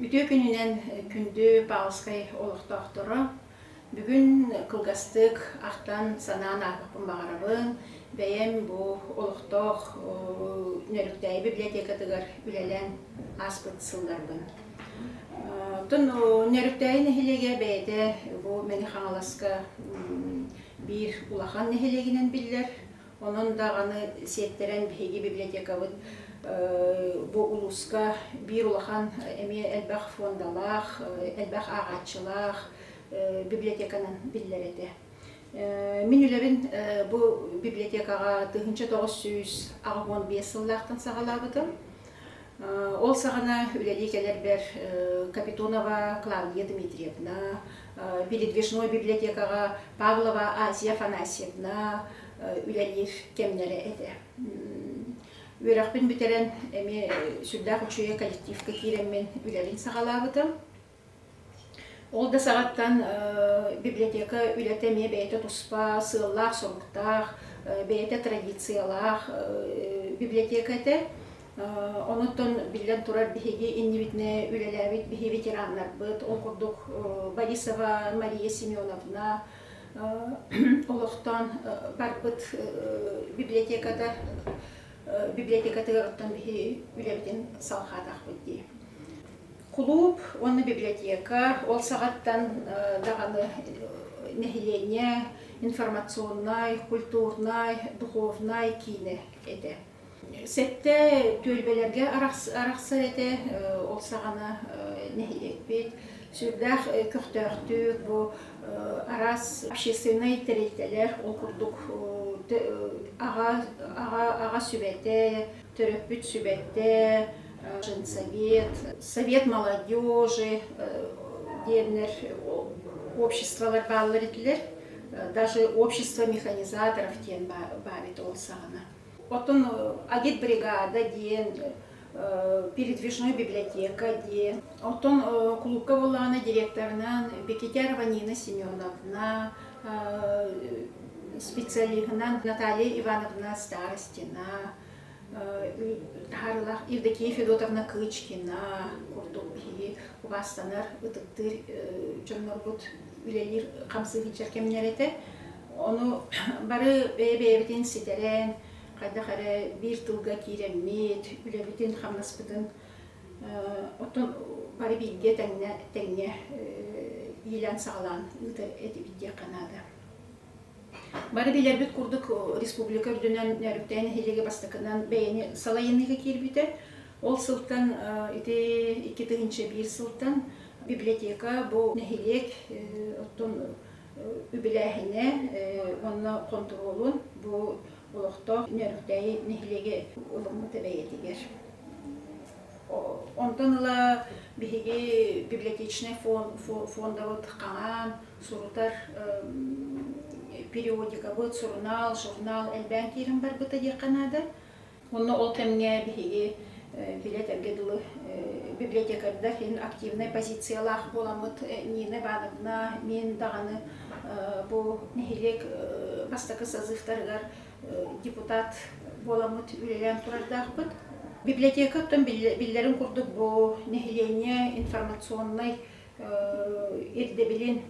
Ütü gününen kündü Bağıskay oluqtaqtırı. Bugün kılgastık ahtan sanan ağıpın bağırabın. Bəyəm bu oluqtaq nörüktəyi bibliotekatıgar ülelen aspıt sıllarbın. Tun nörüktəyi nehilege bəyde bu meni xanalaska bir ulaqan nehileginen biller. Onun dağını setteren bihegi bibliotekabın bu uluska bir ulaqan elbaq fondalaq, elbaq ağaççılaq bibliotekanın biller edi. Min ülebin bu bibliotekaga 1915 yıllaqtan sağalabıdım. Ol sağana ülelikeler ber Капитонова Клавдия Дмитриевна, передвижной библиотекага Павлова Азия Афанасьевна ülelер кемнері еді. Өрақпен бітірен сүлдақ үшуе коллективка кереммен ülелін сағалабыдым. Ол да сағаттан библиотека ülетеме бәйті тұспа, сығыллақ, соңықтақ, бәйті традициялақ библиотека еді. Онуттан билен турар бихеги иннибитне ülelәбит бихи ветеранлар быт. Ол құрдық Борисова Мария Семеновна олықтан бар быт библиотекада оттан бихи ülебитен салхадақ быт. Клуб, оны библиотека, ол сағаттан дағаны нехилене, информационной, культурной, духовной кине еді. Сетте төлбелерге арақсыр еді, ол сағаны нехилек бет. Сүрдәқ көқтөқтік, бұл арас общественный тәрелтелер, ол күрдік аға сүбәтті, түріппіт сүбәтті, совет молодежи, дернер обществолар баллар етілер, даже общество механизаторов тен бар еді ол сағаны. Потом агитбригада ден, передвижной библиотека ден. Потом клубка болана директорынан Бекетярова Нина Семеновна, специалигынан Наталья Ивановна Старостина, Евдокия Федотовна Кычкина, курдук бихи, убастанар, ытыктыр, жоннорбут үлелер қамсы гичеркемнер еті. Оны бары бәйбәйтен сетерен, қайда-қары бір тылға керемет, үлебітен қамнаспыдың, оттан бары білге тәңне елен сағалан әті бітте қанады. Бары билер бит курдук республика үрдүнөн нөрүктәйн хелеге бастакынан бәйни салайыныга кирбите. Ол сылтан 2001 сылтан библиотека бу нехилек оттон үбиләһине онна контролун бу улукта нөрүктәй нехилеге улымы тәбәйтигер. Онтан ла биһиге библиотечный фонда вот каңан сурутар периодика быт, журнал, әлбән керім бар бұта деканады. Оны ол кәмге бігі билетергеділі библиотекарда активный позициялақ боламыд Нина Ивановна, мен дағаны бұл нехелек бастақы сазыфтарғар депутат боламыд үлелен тұрардақ бұд. Библиотека тұн биллерін құрдық бұл нехелене информационный ердебілін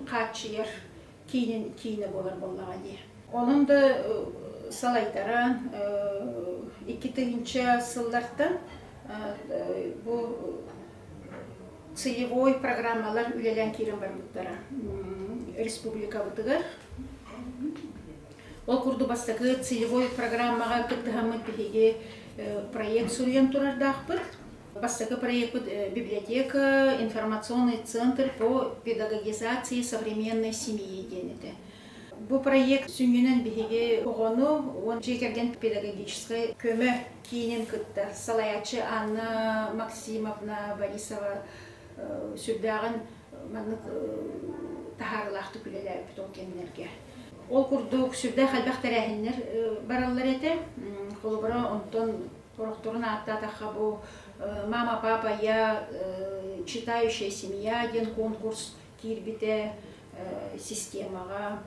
қатшыер Киіне болар болаға де. Оның да салайтаран 2000 сыллардан бұл целевой программалар үлелен керім бар бұттара. Республика бұтығар. Ол күрді бастықы целевой программаға күттіғамыд бігеге проект сүрген тұрардақ бұд. Бастакы проект библиотека, информационный центр по педагогизации современной семьи денеті. Бұл проект сүнгенен бігеге оғыны, он жекерген педагогической көмі кейінен күтті. Салаячы Анна Максимовна Борисова сүрдіғын тахарылақты күлелер бүт ол кемінерге. Ол күрдік сүрді қалбақ тәрәхінлер баралар еті. Қолыбыра онтон Порохторна аттатаха бу «Мама, папа, я читающая семья», один конкурс кирбите системаға.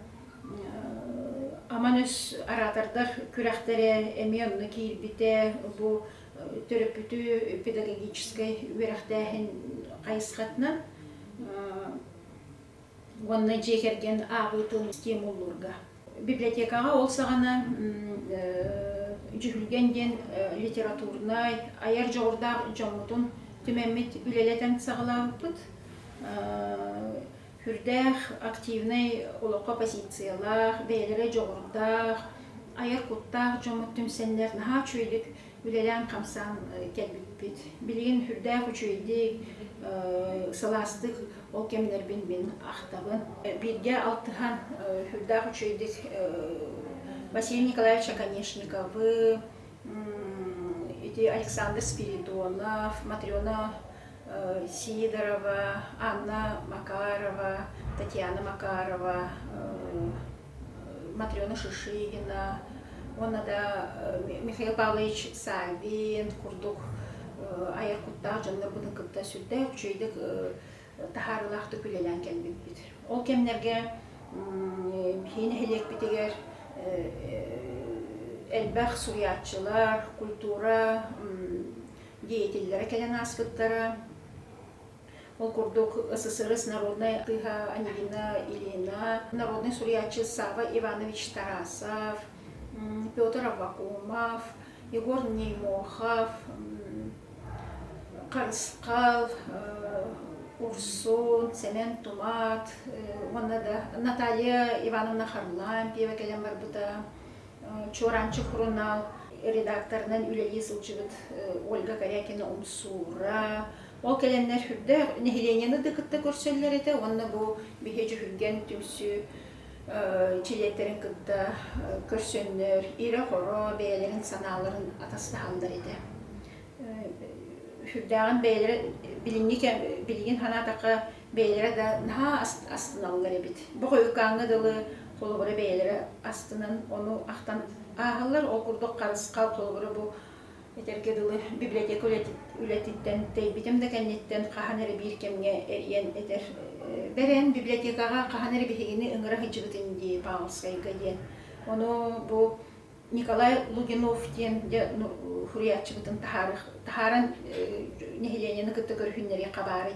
Аман өз аратардар күрәқтері әмеонны кирбите бу төрөпүтү педагогической үерахтаахин кайысхатна онна жекерген агытын стимуллурга. Библиотекага ол сагана жүхүлгенден литературнай аяр жогордаак жомутун түмәммит үлелетен сагалааппыт. Хүрдәх активный олоқа позициялар, бәйлері жогордаак, аяр куттаак жомут түмсенлер наха чөйдік үлелен қамсан кәлбіппет. Билген хүрдәх үчөйдік саластық ол кемнербен мен ақтабын. Бірге алтыхан хүрдәх үчөйдік Василий Николаевич Оконечниковы, Александр Спиридонов, Матрена Сидорова, Анна Макарова, Татьяна Макарова, Матрена Шишигина, Михаил Павлович Савин, Курдук, аяр куттаак жандар бутун кытта сүрдэ үчөйдүк тахарылаакты күлелен келбиппит. Ол кемнерге хини хелекпитигер элбах суриятчылар, культура деятельлері келен аспыттары. Ол курдук СССР народная тыга Анилина Ильина, народный суриятчы Сава Иванович Тарасов, Петр Аввакумов, Егор Неймохов, Карыскал, Урсун, Семен Тумат, Наталья Ивановна Харлампиева келен барбыта, Чоранчы Хрунал, редакторынан үлелі сылчыбыт Ольга Корякина Умсура. Ол келеннер хүрді нехиленені дықытты көрсөллер еті, онны бұл бейе жүхілген түмсі челеттерін кытта көрсөннер, ире хоро бәйлерін саналарын атасты халдар еді. Хүрдіған бәйлері білген ханатақы бәйлері да наға астыналылар ебет. Бұл қойыққаңы дылы қолыбыры бәйлері астынан оны ақтан ағылар, ол күрдік қарысқал қолыбыры бұл этеркедылы библиотека үлетиттен тейбитем де кәннеттен қаханары бір кемге әрген етер. Бәрен библиотекаға қаханары бігені ұңыра хиджігітін де бағылсқайға ден. Оны бұл Николай Лугинов ден хуриятчыбытын тахарын нехиленені күтті көрхінлері қабары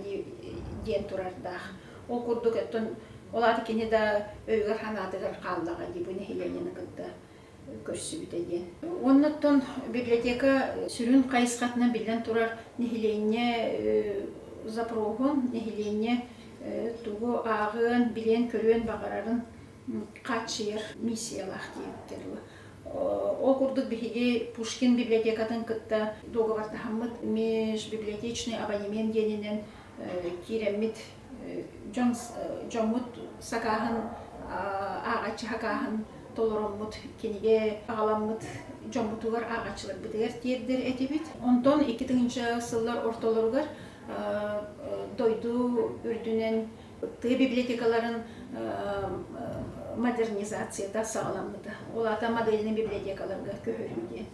ден тұрардақ. Ол күрдік әттін олады кені да өйгір ханатығыр қалдыға де бұл нехиленені күтті көрсүбүтеден. Оннаттан библиотека сүрүн кайысқатына билен турар нехиленне запрогон, нехиленне тугу ағын, билен көрөн бағарарын качыр миссиялах дейіптерді. Ол курдук бихиге Пушкин библиотекатын кытта договор тахаммыт межбиблиотечный абонемент денинен киреммит жоммут сакаһын ағачы хакаһын толороммут кениге агаламмыт жомбутугар агачылар битер тиердер этибит. Онтон 2000 сыллар ортолоругар дойду үрдүнен тыгы библиотекаларын модернизацияда сагаламмыта. Олата модельный библиотекаларга көһөрүден.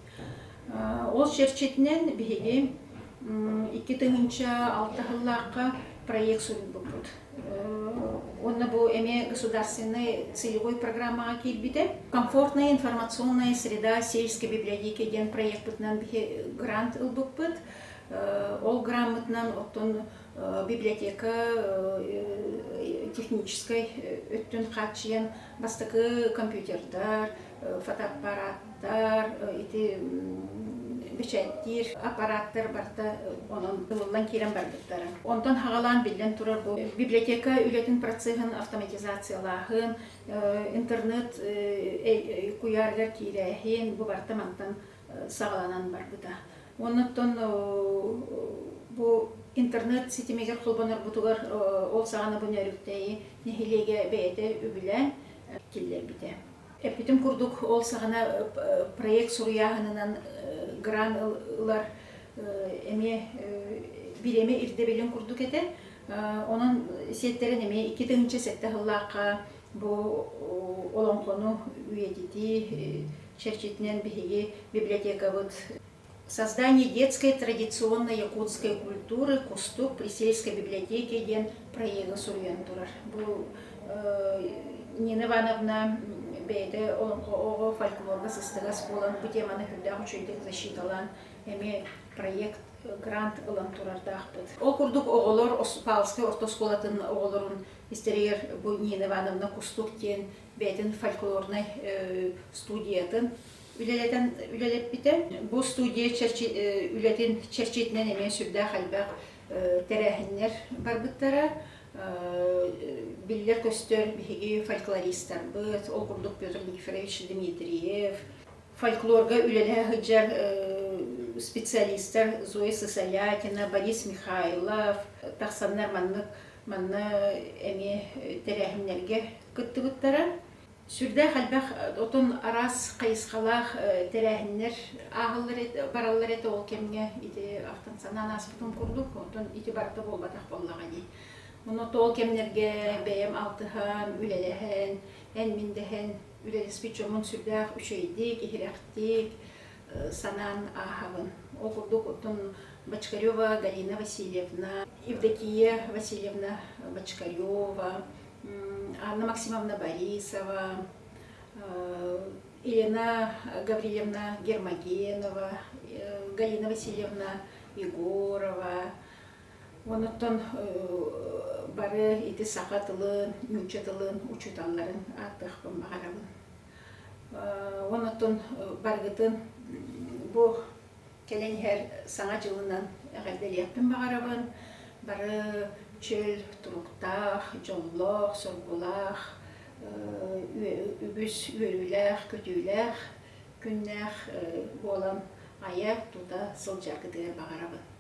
Ол шерчетинен биһиги 2006 жыллакка проект сүрүлбүт. Онна бу эме государственной целевой программага килбите. Комфортная информационная среда сельской библиотеки ден проектынан бихе грант ылбыппыт. Ол грамотнан оттон библиотека технической өттүн катчыян бастыкы компьютердар, фотоаппараттар, бечеттир, аппараттар барта онон тылылан кирен бардыктары. Онтон хагалан билен турар бу библиотека үлетін процессын автоматизациялахын, интернет куяргар кирәхин бу барта мантан сагаланан барбыта. Оннан бу интернет сетемегер кулбанар бутугар ол сагана бу нөрүктәй нехилеге бәйте үбүлән киллер бите. Эпитим курдук ол сагана проект суруяһынынан гранлар эме биреме ирдебелен курдук эте. Онун сеттерин эме 2000 сетте хыллакка бу олонкону үйедити черчетинен биһиги библиотека вот создание детской традиционной якутской культуры кустук при сельской библиотеке ден проега сурьянтурар. Бу Нина Ивановна бейде олонко фольклорга сыстыгас болан бу теманы хүрдәк чөйдек защиталан эми проект грант ылан турардахпыт. Ол курдук оголор Павловский ортосколатын оголорун истерер бу Нина Ивановна Кустуктен бетин фольклорный студиятын үлелеп бите. Бу студия үлетин черчетинен эме сүрдә халбак тәрәһеннәр барбыттара. Биллер көстөр биһиги фольклористтар быт, ол курдук Петр Никифорович Дмитриев, фольклорга үлеле хыджар специалисттар Зоя Сысолятина, Борис Михайлов, тахсаннар манны эми тәрәһеннәргә кыттыбыттара. Сүрдә халбах отон арас кайыскалах тәрәһеннәр агыллар бараллар эте ол кемгә ите автан санан аспытын курдук, отон ите барта болбатак боллага ди. Моны тол кемнәргә бәям алтыхан, үлеләһен, әнминдәһен, үлелес бичомын сүрдәх үчәйдик, ихрәхтик, санан ахавын. Окурдук отон Бочкарева Галина Васильевна, Евдокия Васильевна Бочкарева, Анна Максимовна Борисова, Елена Гаврилевна Гермогенова, Галина Васильевна Егорова. Онуттан бары ити сақатылын, мүнчетылын, учуталларын аттықпын бағарабын. Онуттан барғытын бұ келенхер саңа жылынан ғалделияппын бағарабын. Бары чөл, тұруқтақ, жоллақ, сорғылақ, үбіс, өріләқ, көтіләқ, күннәқ болан аяқ, туда сыл жарғыдығыр бағарабын.